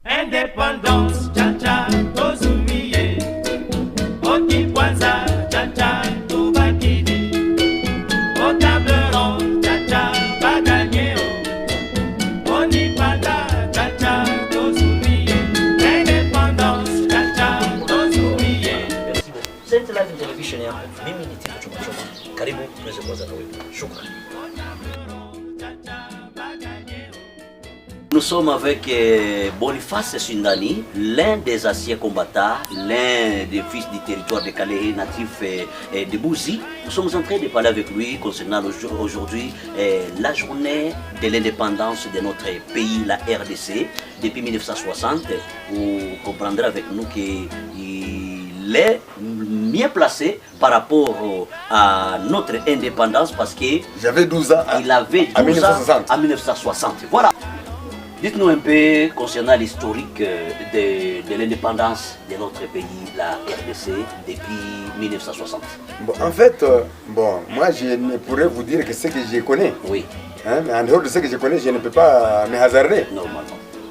Indépendance, cha-cha, tozumiye. Oti kwanza, cha-cha, tubakidi. Au table ronde, cha-cha, baganye. Oni panda, cha-cha, tozumiye. Indépendance, cha-cha, tozumiye. Merci beaucoup. Sainte Live Television yako mimi ni Tito Chuma Chuma. Karibu tuweze kuanza na wewe. Shukrani. Nous sommes avec Boniface Sundani, l'un des anciens combattants, l'un des fils du territoire de Calais natif de Bouzi. Nous sommes en train de parler avec lui concernant aujourd'hui la journée de l'indépendance de notre pays, la RDC, depuis 1960. Vous comprendrez avec nous qu'il est mieux placé par rapport à notre indépendance parce que j'avais 12 ans il avait 12 ans en 1960. Voilà. Dites-nous un peu concernant l'historique de l'indépendance de notre pays, la RDC, depuis 1960. Bon, en fait, moi je ne pourrais vous dire que ce que je connais. Oui. Hein, mais en dehors de ce que je connais, je ne peux pas me hasarder. Normalement.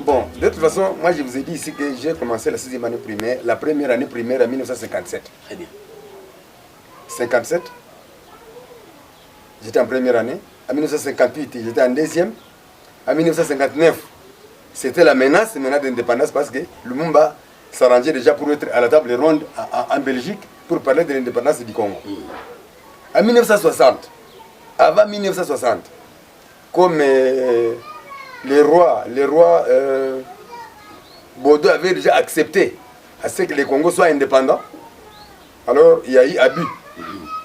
Bon, de toute façon, moi je vous ai dit ici que j'ai commencé la 6e année primaire, la première année primaire en 1957. Très bien. 57, j'étais en première année. En 1958, j'étais en deuxième. En 1959, c'était la menace d'indépendance parce que Lumumba s'arrangeait déjà pour être à la table ronde en Belgique pour parler de l'indépendance du Congo. En 1960, avant 1960, comme les rois Bodo avaient déjà accepté à ce que le Congo soit indépendant, alors il y a eu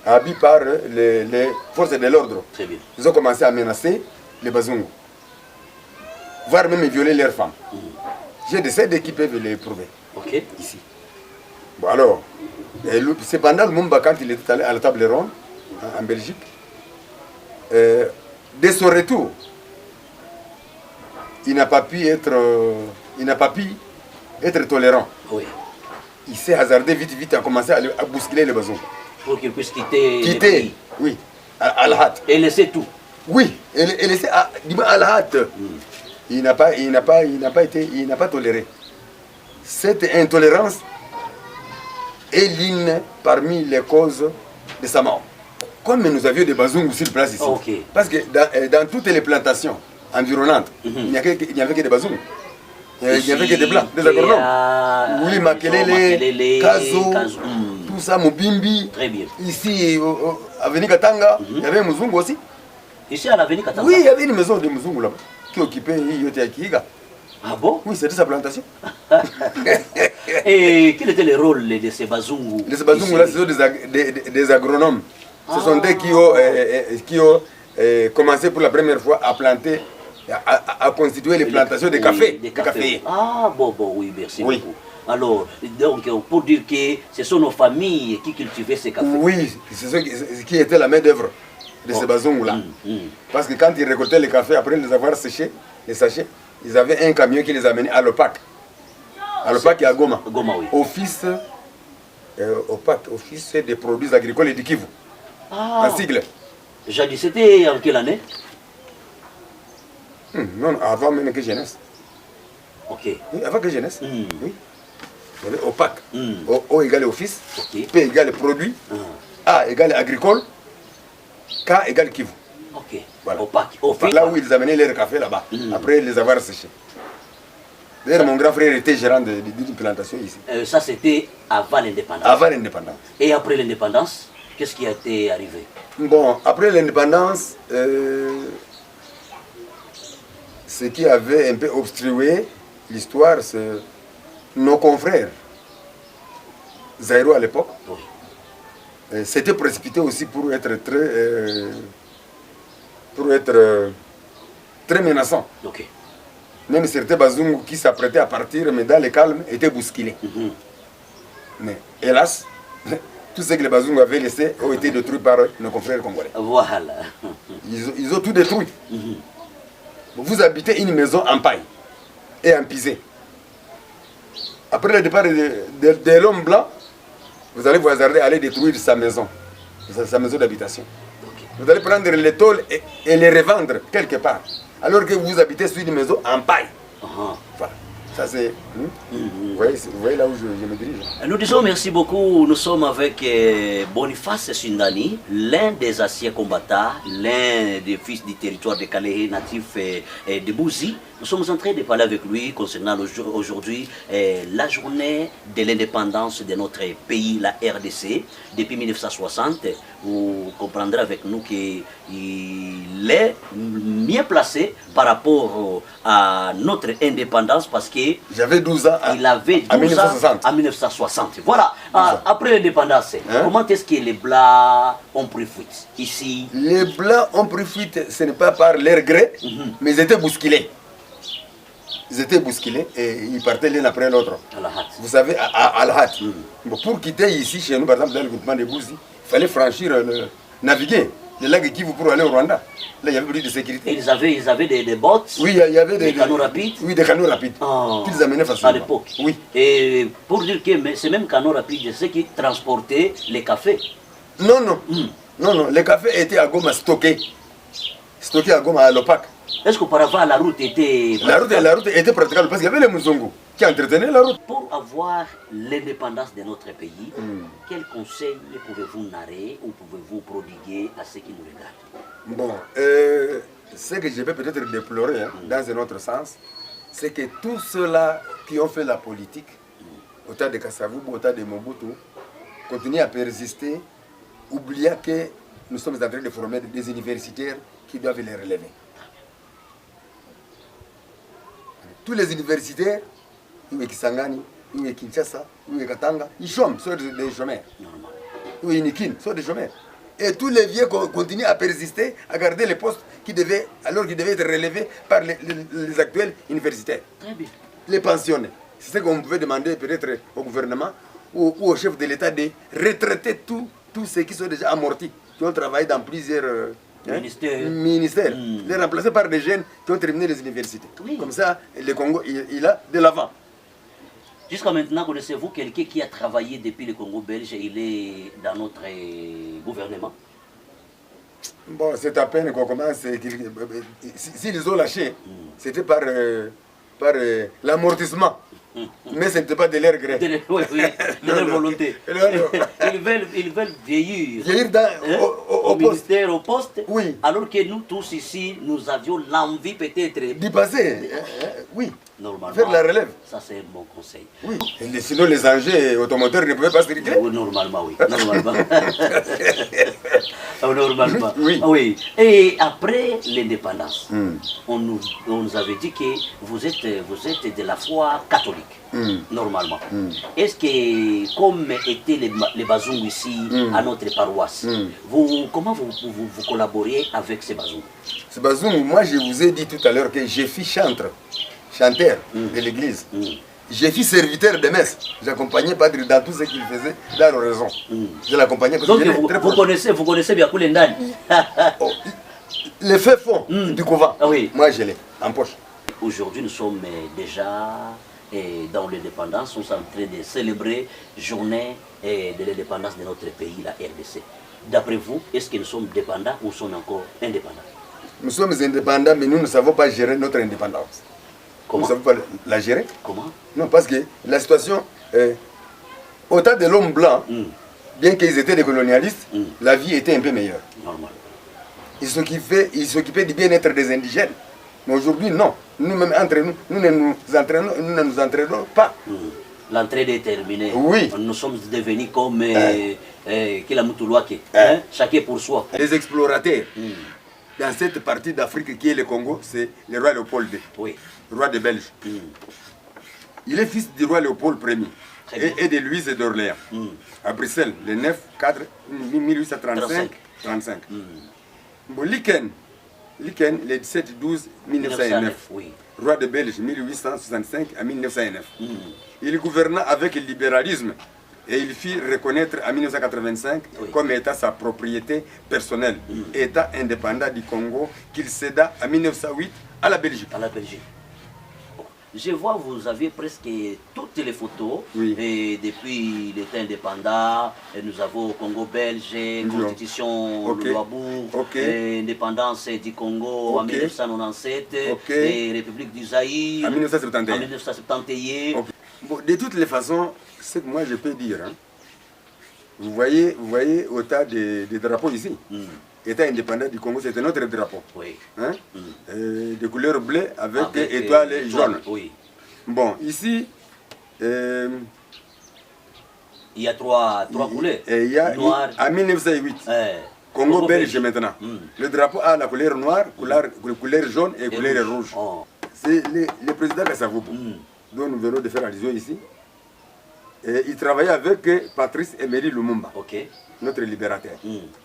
abus par les forces de l'ordre. Ils ont commencé à menacer les Bazungu, voire même violer leurs femmes. J'ai des CD qui peuvent les prouver. Ok. Ici. Bon alors, cependant, Lumumba, quand il était allé à la table ronde en Belgique, dès son retour, il n'a pas pu être tolérant. Oui. Il s'est hasardé vite à commencer à bousculer les Bazungu. Pour qu'il puisse quitter le Quitter, pays. oui, à la hâte. Et laisser tout. Oui, et laisser à la hâte. Il n'a pas toléré. Cette intolérance est l'une parmi les causes de sa mort. Comme nous avions des Bazungu sur place ici. Okay. Parce que dans toutes les plantations environnantes, il n'y avait que des Bazungu. Il n'y avait que des Blancs, des agronomes. Oui, Makelele, Kazo, tout ça, Mubimbi. Très bien. Ici, à Avenue Katanga, il y avait un Muzungu aussi. Ici à l'Avenue Katanga? Oui, il y avait une maison de Muzungu là-bas qui occupait Yote Akiga. Ah bon? Oui, c'était sa plantation. Et quel était le rôle de ces Bazungu? Les Bazungu là, ce sont des agronomes. Ce sont eux qui ont commencé pour la première fois à planter, à constituer les plantations de café. Des cafés. Ah bon, oui, merci beaucoup. Alors, donc, pour dire que ce sont nos familles qui cultivaient ces cafés. Oui, c'est ce qui était la main d'œuvre de ces Bazungu là. Parce que quand ils récoltaient les cafés, après les avoir séchés, les sachets, ils avaient un camion qui les amenait à l'OPAC. À l'OPAC et à Goma. Goma, oui. Office des produits agricoles et du Kivu. Ah. En sigle. Jadis, c'était en quelle année? Non, avant même que jeunesse. Ok. Oui, avant que jeunesse. Oui. Il y avait OPAC. O égale office, okay. P égale produit, A égale agricole, K égale Kivu. Ok. Voilà. OPAC. Là où ils amenaient leur café là-bas, après les avoir séchés. D'ailleurs, mon grand frère était gérant d'une plantation ici. Ça, c'était avant l'indépendance. Avant l'indépendance. Et après l'indépendance, qu'est-ce qui a été arrivé? Bon, après l'indépendance, ce qui avait un peu obstrué l'histoire, c'est nos confrères Zaïro à l'époque. Oui. S'étaient précipités aussi pour être très menaçants. Okay. Même certains Bazungu qui s'apprêtaient à partir, mais dans le calme, étaient bousculés. Mais hélas, tout ce que les Bazungu avaient laissé ont été détruits par nos confrères congolais. Voilà. Ils ont tout détruit. Vous habitez une maison en paille et en pisé. Après le départ de l'homme blanc, vous allez vous hasarder à aller détruire sa maison d'habitation. Okay. Vous allez prendre les tôles et les revendre quelque part, alors que vous habitez sur une maison en paille. Voilà. Ça c'est... vous voyez là où je me dirige. Nous disons merci beaucoup. Nous sommes avec Boniface Sundani, l'un des anciens combattants, l'un des fils du territoire de Calais, natif de Bouzi. Nous sommes en train de parler avec lui concernant aujourd'hui la journée de l'indépendance de notre pays, la RDC, depuis 1960. Vous comprendrez avec nous qu'il est mieux placé par rapport à notre indépendance parce que j'avais 12 ans il avait 12 ans en 1960. Voilà, après l'indépendance, comment est-ce que les Blancs ont pris fuite ici? Les Blancs ont pris fuite, ce n'est pas par leur gré, mais ils étaient bousculés. Ils étaient bousculés et ils partaient l'un après l'autre. Vous savez, à Al-Had. Bon, pour quitter ici, chez nous, par exemple, dans le groupement de Bouzi, il fallait franchir, naviguer le lac Kivu pour aller au Rwanda. Là, il y avait plus de sécurité. Et ils avaient des bottes? Oui, il y avait des canaux rapides? Oui, des canaux rapides. Qu'ils amenaient facilement. À l'époque? Oui. Et pour dire que ces mêmes canaux rapides, c'est qui transportaient les cafés? Non, non. Non, les cafés étaient à Goma stockés. Stockés à Goma, à l'OPAC. Est-ce qu'auparavant la route était... La route était praticable parce qu'il y avait les Mouzongo qui entretenaient la route. Pour avoir l'indépendance de notre pays, quels conseils pouvez-vous narrer ou pouvez-vous prodiguer à ceux qui nous regardent? Bon, ce que je vais peut-être déplorer dans un autre sens, c'est que tous ceux-là qui ont fait la politique, au temps de Kasavubu, au temps de Mobutu, continuent à persister, oubliant que nous sommes en train de former des universitaires qui doivent les relever. Tous les universitaires, ils Kisangani, ils Kinshasa, ils Katanga, ils chôment, sont des chômeurs. Ils Nikin, sont des chômeurs. Et tous les vieux continuent à persister, à garder les postes alors qu'ils devaient être relevés par les actuels universitaires. Très bien. Les pensionnés. C'est ce qu'on pouvait demander peut-être au gouvernement ou au chef de l'État de retraiter tous ceux qui sont déjà amortis, qui ont travaillé dans plusieurs... ministère. Les remplacer par des jeunes qui ont terminé les universités. Oui. Comme ça, le Congo, il a de l'avant. Jusqu'à maintenant, connaissez-vous quelqu'un qui a travaillé depuis le Congo belge et il est dans notre gouvernement? Bon, c'est à peine qu'on commence. S'ils ont lâché, c'était par l'amortissement. Mais ce n'était pas de leur gré. Oui, de leur volonté. Ils veulent vieillir au ministère, au poste, oui. Alors que nous tous ici, nous avions l'envie peut-être d'y passer. Oui. Normalement, faire la relève. Ça, c'est un bon conseil. Oui. Et sinon, les engins automoteurs ne pouvaient pas se régler. Oui, normalement, oui. Normalement. Normalement. Oui. Oui. Et après l'indépendance, on nous avait dit que vous êtes de la foi catholique. Normalement. Est-ce que, comme étaient les Bazungu ici, à notre paroisse, comment vous collaborez avec ces Bazungu? Ces Bazungu, moi je vous ai dit tout à l'heure que je suis chanteur de l'église. Je suis serviteur de messe. J'accompagnais Padre dans tout ce qu'il faisait dans l'oraison. Je l'accompagnais. Donc vous connaissez bien Koulendani. Le fait fond du couvent, oui. Moi je l'ai en poche. Aujourd'hui nous sommes déjà dans l'indépendance, nous sommes en train de célébrer la journée de l'indépendance de notre pays, la RDC. D'après vous, est-ce que nous sommes dépendants ou sommes encore indépendants? Nous sommes indépendants, mais nous ne savons pas gérer notre indépendance. Comment? Nous ne savons pas la gérer. Comment? Non, parce que la situation, au temps de l'homme blanc, bien qu'ils étaient des colonialistes, la vie était un peu meilleure. Normal. Ils s'occupaient du bien-être des indigènes. Mais aujourd'hui, non. Nous-mêmes, entre nous, nous ne nous entraînons pas. L'entraide est terminée. Oui. Nous sommes devenus comme Kilamutuluake. Chacun pour soi. Les explorateurs, dans cette partie d'Afrique qui est le Congo, c'est le roi Léopold II, oui. Roi de Belge. Il est fils du roi Léopold Ier et de Louise d'Orléans, à Bruxelles, le 9-4 1835. Bon, Liken, le 17-12-1909, oui. Roi de Belge, 1865 à 1909. Il gouverna avec le libéralisme et il fit reconnaître en 1985 comme État sa propriété personnelle, État indépendant du Congo qu'il céda en 1908 à la Belgique. je vois vous avez presque toutes les photos. Oui. Et depuis l'État indépendant, et nous avons Congo belge, Constitution Ok. Louabourg, Ok. indépendance du Congo en Ok. 1997, Ok. et République du Zaïre En 1971. en 1971. Ok. Bon, de toutes les façons, ce que moi je peux dire, hein, vous voyez au tas des drapeaux ici. État indépendant du Congo, c'était notre drapeau. Oui. Hein? De couleur bleue avec, Avec, étoiles jaunes. Oui. Bon, ici, Il y a trois couleurs. il y a, Noir. en 1908, Congo belge maintenant. Le drapeau a la couleur noire, couleur jaune et couleur rouge. Oh. C'est le président Kassavoubou, dont nous venons de faire allusion ici. Et il travaillait avec Patrice Emery Lumumba, Ok. notre libérateur,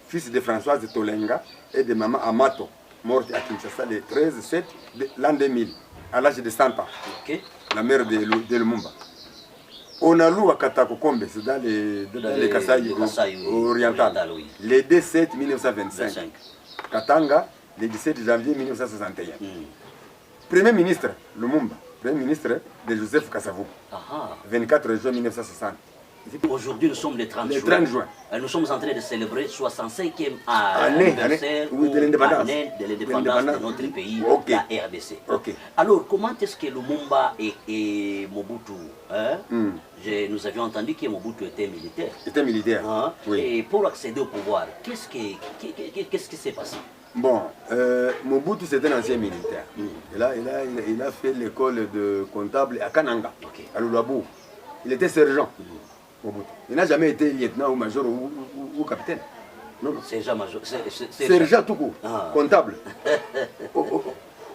fils de Françoise Tolenga et de maman Amato, morte à Kinshasa le 13-7 de l'an 2000, à l'âge de 100 ans, Ok. la mère de Lumumba. On a loué à Katakokombe, c'est dans les Kasaï oriental, oui. le 17 1925. 25. Katanga, le 17 janvier 1961. Premier ministre, Lumumba, premier ministre de Joseph Kasavubu, 24 juin 1960. Aujourd'hui, nous sommes le 30 Le juin. 30 juin. Nous sommes en train de célébrer 65e Année, anniversaire oui, de l'indépendance. année de l'indépendance de notre pays, Ok. la RDC. Ok. Alors, comment est-ce que Lumumba et Mobutu, hein, nous avions entendu que Mobutu était militaire. Était militaire. Hein, Oui. et pour accéder au pouvoir, qu'est-ce qui s'est passé? Bon, Mobutu c'était un ancien militaire. Il a fait l'école de comptable à Kananga, Ok. à Luabou. Il était sergent. Mobutu. Il n'a jamais été lieutenant ou major ou capitaine. Non, non. Sergent-major. Sergent tout court, comptable,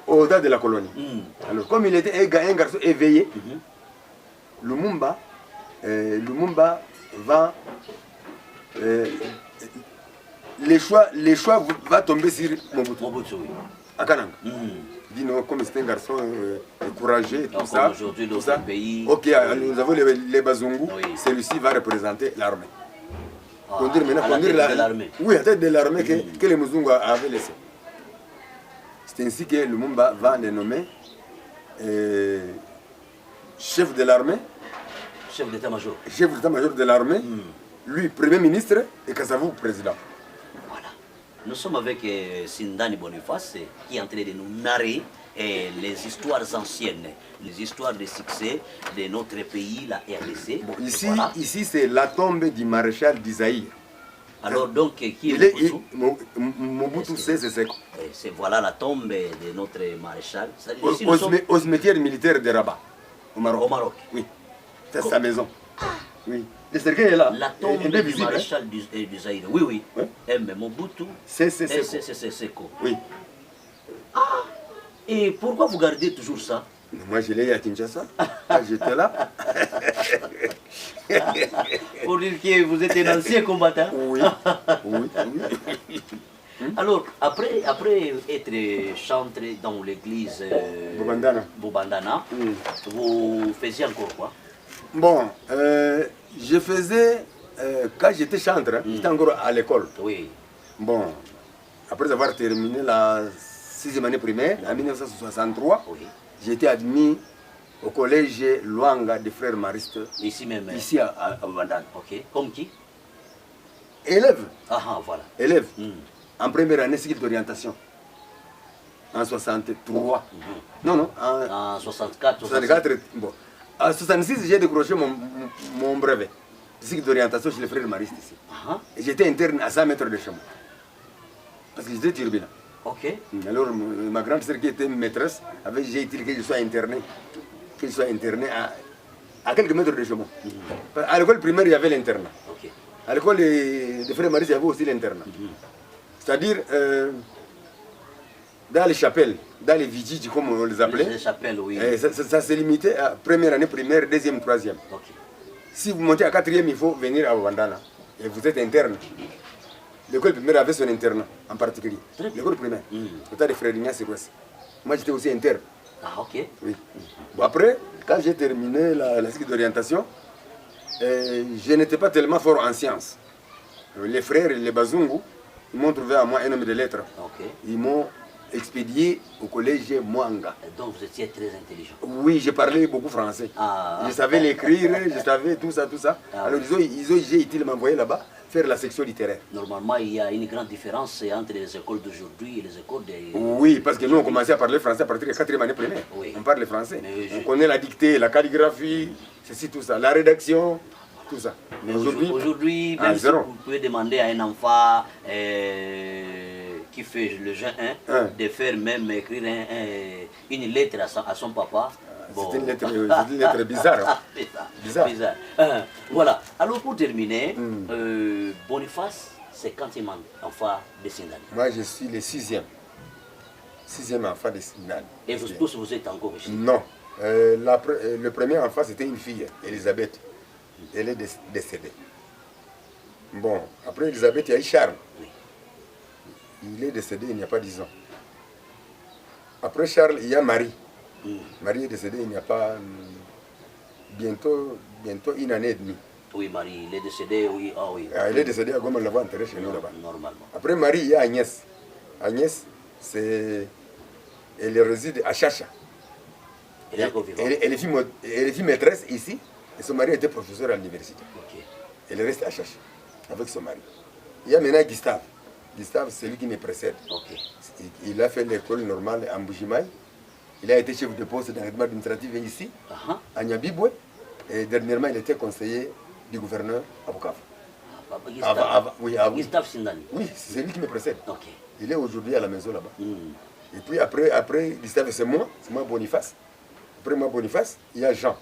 au-delà de la colonie. Alors, comme il était un garçon éveillé, Lumumba va... les choix va tomber sur Mobutu. Mobutu, oui. À Kananga. Dit non, comme c'est un garçon courageux, tout Donc, ça. aujourd'hui, dans tout ça. ce pays. Ok, nous avons les Bazungu. Oui. Celui-ci va représenter l'armée. Conduire à la tête de l'armée. Oui, à la tête de l'armée que les Muzungu avaient laissé. C'est ainsi que Lumumba va le nommer chef de l'armée. Chef d'état-major. Chef d'état-major de l'armée. Lui, premier ministre, et Kassavou, président. Voilà. Nous sommes avec Sindani Boniface qui est en train de nous narrer les histoires anciennes, les histoires de succès de notre pays, la RDC. Bon, ici, Voilà. ici c'est la tombe du maréchal d'Isaïr. Alors donc, qui est Mobutu? Mobutu, c'est Voilà la tombe de notre maréchal. Ici, nous au sommes cimetière militaire de Rabat, au Maroc. au Maroc. Oui, c'est sa maison. Oui. Le cercueil est là. La tombe Elle est du visible, maréchal du Zaïre. Oui, oui. Ouais. Mais Mobutu, C'est Seko. Oui. Et pourquoi vous gardez toujours ça? Moi, je l'ai eu à Kinshasa. J'étais là. Pour dire que vous êtes un ancien combattant. Oui. Oui. Alors, après être chantre dans l'église Bobandana, vous faisiez encore quoi? Bon, je faisais, quand j'étais chantre, j'étais encore à l'école. Oui. Bon, après avoir terminé la 6e année primaire, en 1963, Oui. j'ai été admis au collège Luanga des frères maristes, Ici même. ici à Bobandana. Ok. Comme qui? Élève, Voilà. élève, en première année cycle d'orientation, en 63. Non, en En 64, 64. Bon. En 66, j'ai décroché mon brevet de cycle d'orientation chez les frères maristes ici. Et j'étais interne à 100 mètres de chez moi. Parce que j'étais turbulent. Ok. Alors, ma grande sœur qui était maîtresse, j'ai été que je sois interné. Que je sois interné à quelques mètres de chez moi. À l'école primaire, il y avait l'internat. Ok. À l'école des frères maristes, il y avait aussi l'internat. C'est-à-dire, dans les chapelles, dans les vigiles, comme on les appelait, Les chapelles, oui. ça se limitait à première année primaire, deuxième, troisième. Ok. Si vous montez à quatrième, il faut venir à Wandana. Et vous êtes interne. L'école primaire avait son internat en particulier. L'école primaire. Le temps de Frère Ignace Ouest. Moi, j'étais aussi interne. Ok. Oui. Bon, après, quand j'ai terminé la cycle d'orientation, je n'étais pas tellement fort en sciences. Les frères, les Bazungu, ils m'ont trouvé à moi un homme de lettres. Ok. Ils m'ont expédié au collège Mwanga. Donc vous étiez très intelligent. Oui, j'ai parlé beaucoup français. Je savais l'écrire, je savais tout ça, tout ça. Alors j'ai été m'envoyer là-bas faire la section littéraire. Normalement, il y a une grande différence entre les écoles d'aujourd'hui et les écoles des... Oui, parce que nous on commençait à parler français à partir de la 4e année primaire. Oui. On parle français. On connaît la dictée, la calligraphie, ceci, tout ça, la rédaction. Tout ça. Mais aujourd'hui, même si vous pouvez demander à un enfant qui fait le jeune 1 de faire même écrire une lettre à son papa. Bon. C'est une lettre bizarre. Bizarre. Voilà. Alors pour terminer, Boniface, c'est quand il enfant de Sindani. Moi je suis le 6e. 6e enfant de Sindani. Et vous tous vous êtes encore ici? Non. Le premier enfant c'était une fille, Elisabeth. Elle est décédée. Bon, après Elisabeth, il y a eu Charles. Oui. Il est décédé il n'y a pas 10 ans. Après Charles, il y a Marie. Marie est décédée il n'y a pas bientôt 1 année et demie. Oui, Marie, elle est décédée, oui. Ah, oui. Elle est décédée à Goma, on l'avait enterrée chez nous là-bas. Normalement. Après Marie, il y a Agnès. Agnès, elle réside à Chacha. Elle est encore vivante. Elle est fille maîtresse ici. Et son mari était professeur à l'université. Okay. Elle reste à Chacha avec son mari. Il y a maintenant Gustave. Gustave, c'est lui qui me précède. Okay. Il a fait l'école normale à Mbujimaï. Il a été chef de poste d'arrêtement administratif ici, à Nyabibwe. Et dernièrement, il était conseiller du gouverneur à Bukavu. Gustave Sindani. Oui, c'est lui qui me précède. Okay. Il est aujourd'hui à la maison là-bas. Et puis après Gustave, c'est moi Boniface. Après moi, Boniface, il y a Jean.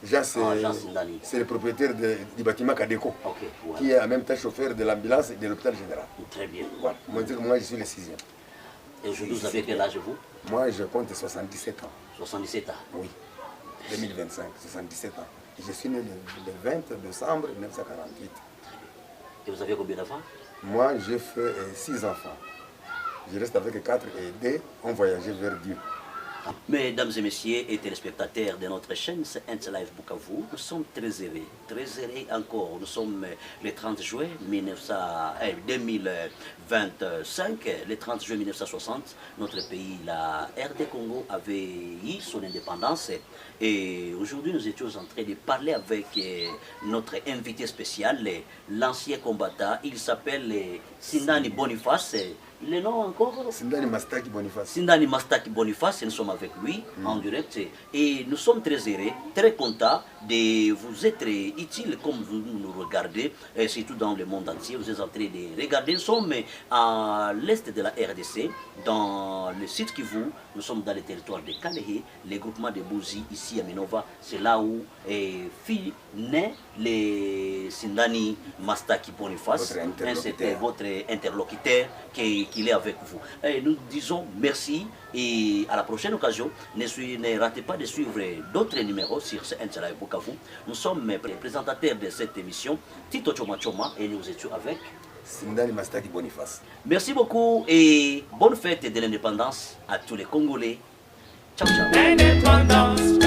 Jean, c'est le propriétaire du bâtiment Kadeko, qui est en même temps chauffeur de l'ambulance et de l'hôpital général. Très bien. Voilà. Moi, je suis le 6e. Et aujourd'hui, vous avez quel âge, vous? Moi, je compte 77 ans. 77 ans? Oui. 2025, 77 ans. Je suis né le 20 décembre 1948. Et vous avez combien d'enfants? Moi, j'ai fait 6 enfants. Je reste avec 4 et 2 ont voyagé vers Dieu. Mesdames et messieurs et téléspectateurs de notre chaîne, c'est Live Bukavu. Nous sommes très heureux encore. Nous sommes le 30 juin 2025, le 30 juin 1960. Notre pays, la RD Congo, avait eu son indépendance. Et aujourd'hui, nous étions en train de parler avec notre invité spécial, l'ancien combattant. Il s'appelle Sindani Boniface. Le nom encore? Sindani Mastaki Boniface. Sindani Mastaki Boniface, nous sommes avec lui en direct et nous sommes très heureux, très contents de vous être utile comme vous nous regardez, et surtout dans le monde entier. Vous êtes en train de regarder. Nous sommes à l'est de la RDC, dans le site Kivu. Nous sommes dans le territoire de Kalehe, le groupement de Bouzi, ici à Minova. C'est là où fille naît le Sindani Mastaki Boniface. C'était votre interlocuteur qu'il est avec vous. Et nous disons merci et à la prochaine occasion. Ne ratez pas de suivre d'autres numéros sur ce Live Bukavu. Nous sommes les présentateurs de cette émission, Tito Choma Choma, et nous étions avec Sindani Mastaki Boniface. Merci beaucoup et bonne fête de l'indépendance à tous les Congolais. Ciao, ciao. Indépendance.